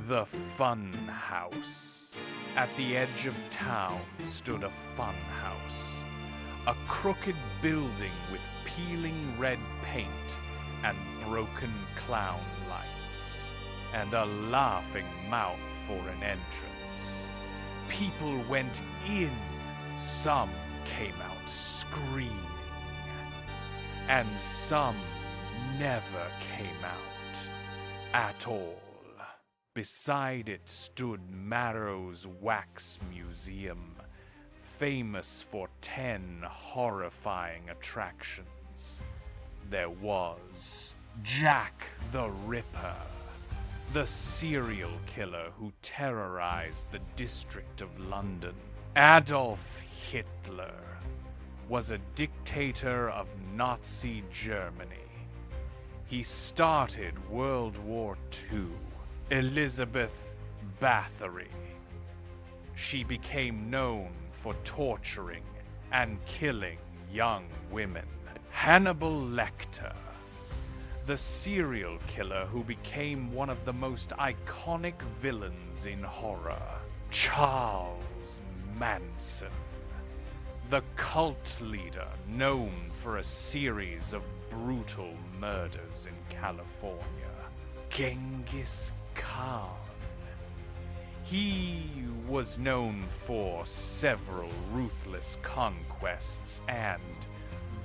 The Funhouse. At the edge of town stood a funhouse, a crooked building with peeling red paint and broken clown lights, and a laughing mouth for an entrance. People went in, some came out screaming, and some never came out at all. Beside it stood Marrow's wax museum, famous for 10 horrifying attractions. There was Jack the Ripper, the serial killer who terrorized the District of London. Adolf Hitler was a dictator of Nazi Germany. He started World War II. Elizabeth Bathory. She became known for torturing and killing young women. Hannibal Lecter, the serial killer who became one of the most iconic villains in horror. Charles Manson, the cult leader known for a series of brutal murders in California. Genghis Khan. He was known for several ruthless conquests and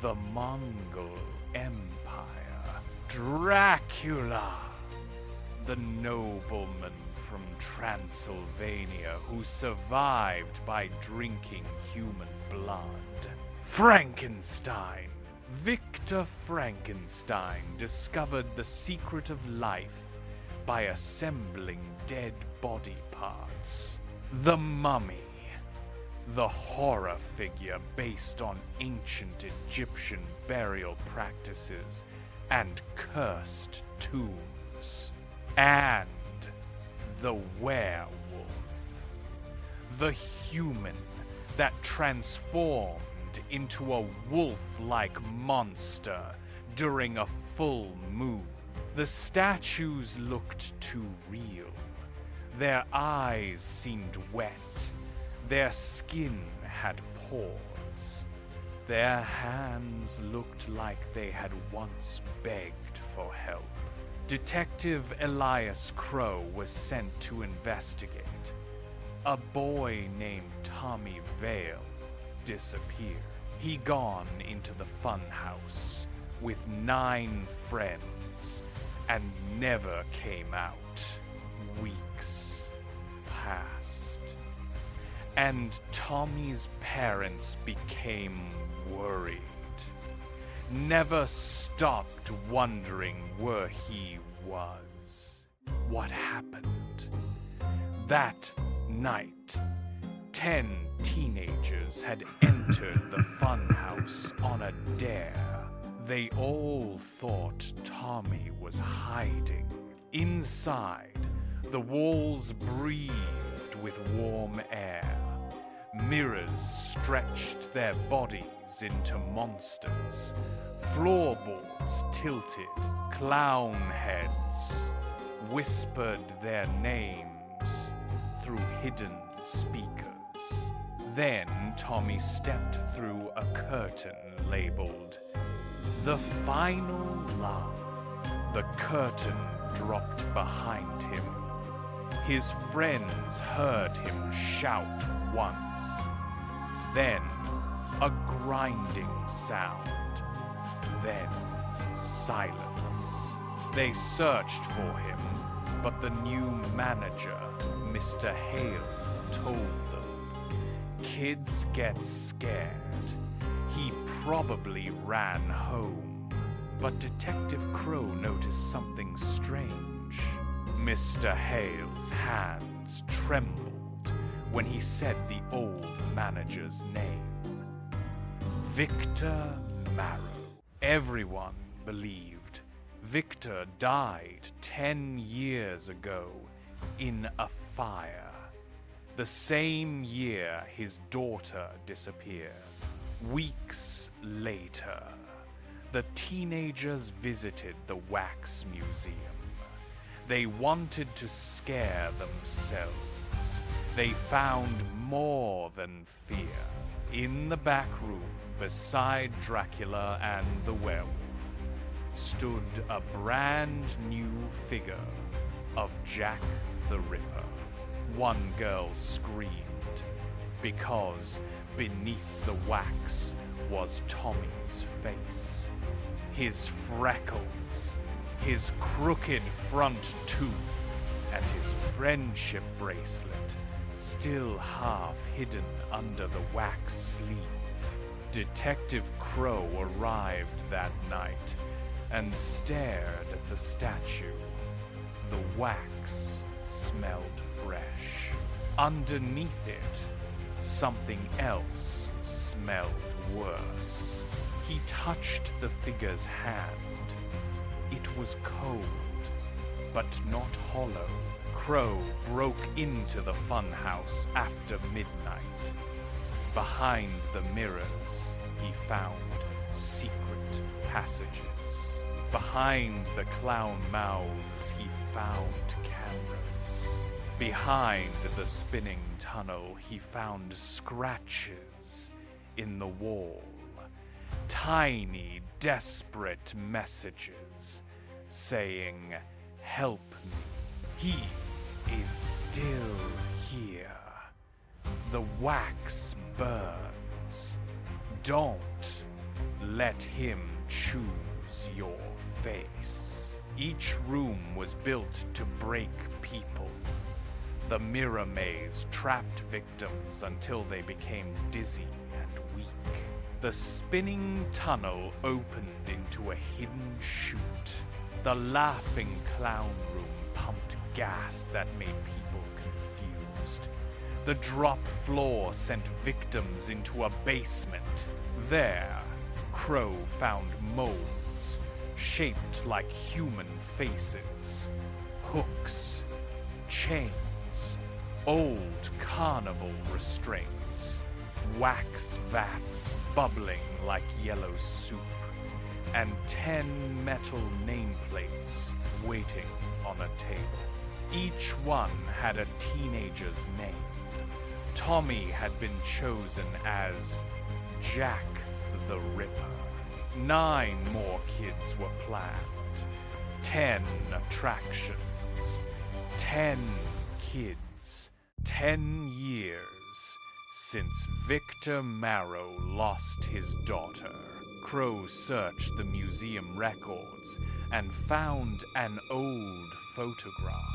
the Mongol Empire. Dracula, the nobleman from Transylvania who survived by drinking human blood. Frankenstein. Victor Frankenstein discovered the secret of life by assembling dead body parts. The Mummy, the horror figure based on ancient Egyptian burial practices and cursed tombs. And the werewolf, the human that transformed into a wolf-like monster during a full moon. The statues looked too real. Their eyes seemed wet. Their skin had pores. Their hands looked like they had once begged for help. Detective Elias Crow was sent to investigate. A boy named Tommy Vale disappeared. He gone into the funhouse with 9 friends and never came out. Weeks passed, and Tommy's parents became worried. Never stopped wondering where he was. What happened? That night, 10 teenagers had entered the funhouse on a dare. They all thought Tommy was hiding. Inside, the walls breathed with warm air. Mirrors stretched their bodies into monsters. Floorboards tilted. Clown heads whispered their names through hidden speakers. Then Tommy stepped through a curtain labeled "The Final Love." The curtain dropped behind him. His friends heard him shout once. Then a grinding sound. Then silence. They searched for him, but the new manager, Mr. Hale, told them, "Kids get scared. He probably ran home." But Detective Crow noticed something strange. Mr. Hale's hands trembled when he said the old manager's name. Victor Marrow. Everyone believed Victor died 10 years ago in a fire. The same year his daughter disappeared. Weeks later, the teenagers visited the Wax Museum. They wanted to scare themselves. They found more than fear. In the back room, beside Dracula and the werewolf, stood a brand new figure of Jack the Ripper. One girl screamed because beneath the wax was Tommy's face. His freckles, his crooked front tooth, and his friendship bracelet still half hidden under the wax sleeve. Detective Crow arrived that night and stared at the statue. The wax smelled fresh. Underneath it, something else smelled worse. He touched the figure's hand. It was cold, but not hollow. Crow broke into the funhouse after midnight. Behind the mirrors, he found secret passages. Behind the clown mouths, he found cameras. Behind the spinning tunnel, he found scratches in the wall. Tiny, desperate messages saying, "Help me. He is still here. The wax burns. Don't let him choose your face." Each room was built to break people. The mirror maze trapped victims until they became dizzy and weak. The spinning tunnel opened into a hidden chute. The laughing clown room pumped gas that made people confused. The drop floor sent victims into a basement. There, Crow found molds shaped like human faces, hooks, chains, old carnival restraints, wax vats bubbling like yellow soup, and 10 metal nameplates waiting on a table. Each one had a teenager's name. Tommy had been chosen as Jack the Ripper. 9 more kids were planned. 10 attractions. 10 kids. 10 years since Victor Marrow lost his daughter. Crow searched the museum records and found an old photograph.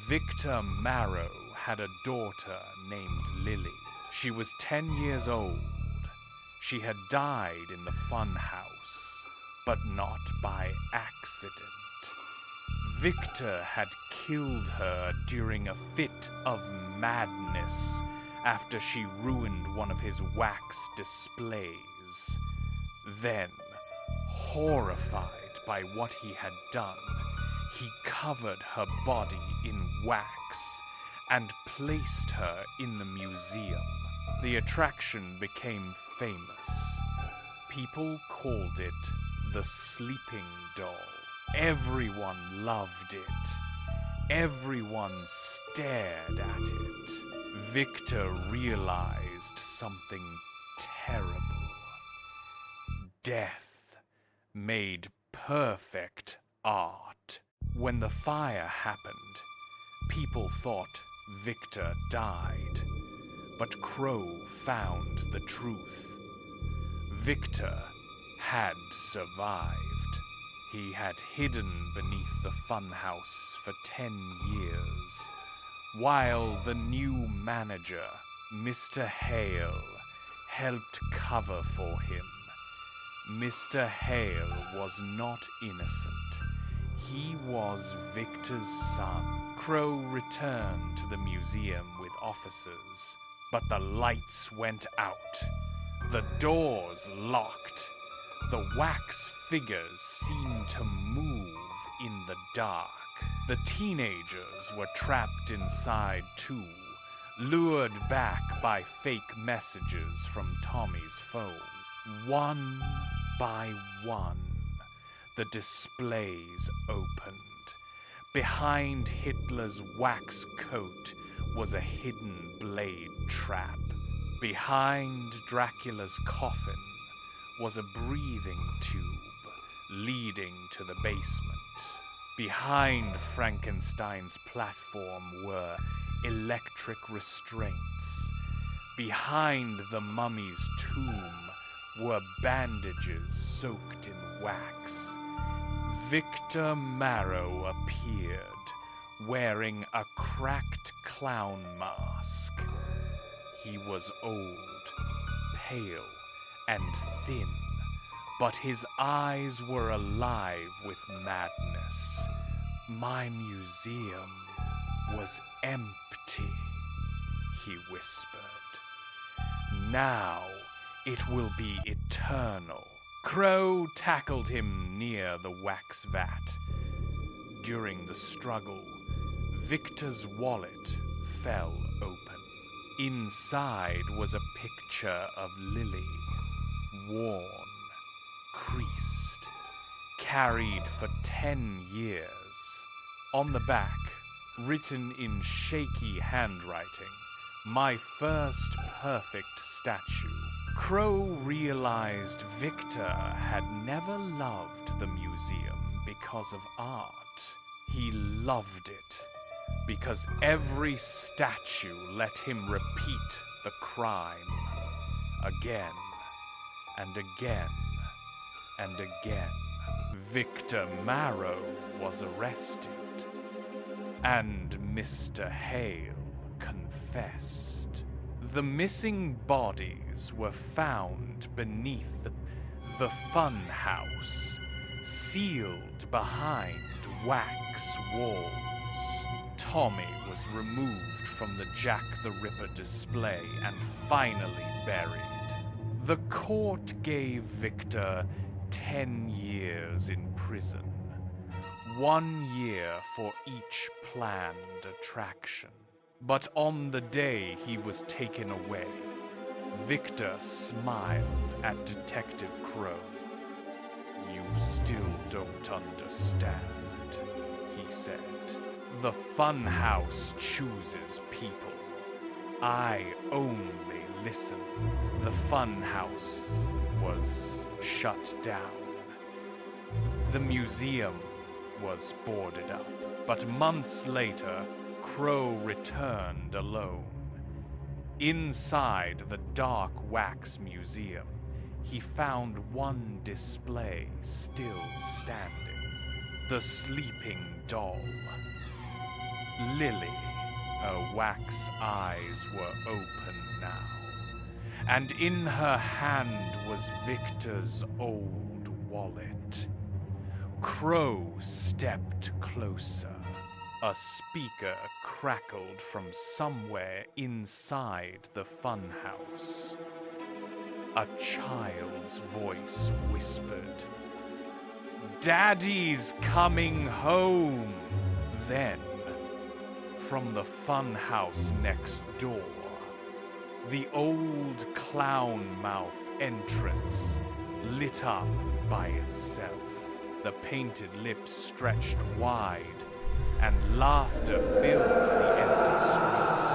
Victor Marrow had a daughter named Lily. She was 10 years old. She had died in the funhouse, but not by accident. Victor had killed her during a fit of madness after she ruined one of his wax displays. Then, horrified by what he had done, he covered her body in wax and placed her in the museum. The attraction became famous. People called it the sleeping doll. Everyone loved it. Everyone stared at it. Victor realized something terrible. Death made perfect art. When the fire happened, people thought Victor died. But Crow found the truth. Victor had survived. He had hidden beneath the funhouse for 10 years, while the new manager, Mr. Hale, helped cover for him. Mr. Hale was not innocent. He was Victor's son. Crow returned to the museum with officers, but the lights went out. The doors locked. The wax figures seemed to move in the dark. The teenagers were trapped inside too, lured back by fake messages from Tommy's phone. One by one, the displays opened, Behind Hitler's wax coat was a hidden blade trap. Behind Dracula's coffin was a breathing tube leading to the basement. Behind Frankenstein's platform were electric restraints. Behind the mummy's tomb were bandages soaked in wax. Victor Marrow appeared, wearing a cracked clown mask. He was old, pale, and thin, but his eyes were alive with madness. My museum was empty, he whispered. Now it will be eternal. Crow tackled him near the wax vat. During the struggle, Victor's wallet fell open. Inside was a picture of Lily, worn, creased, carried for 10 years. On the back, written in shaky handwriting, "My first perfect statue." Crow realized Victor had never loved the museum because of art. He loved it because every statue let him repeat the crime again and again and again. Victor Marrow was arrested, and Mr. Hale confessed. The missing bodies were found beneath the Funhouse, sealed behind wax walls. Tommy was removed from the Jack the Ripper display and finally buried. The court gave Victor 10 years in prison, 1 year for each planned attraction. But on the day he was taken away, Victor smiled at Detective Crow. "You still don't understand," he said. "The Funhouse chooses people. I only listen." The Funhouse was shut down. The museum was boarded up, but months later, Crow returned alone. Inside the dark wax museum, he found one display still standing. The sleeping doll. Lily. Her wax eyes were open now, and in her hand was Victor's old wallet. Crow stepped closer. A speaker crackled from somewhere inside the funhouse. A child's voice whispered, "Daddy's coming home!" Then, from the funhouse next door, the old clown mouth entrance lit up by itself. The painted lips stretched wide, and laughter filled the empty street.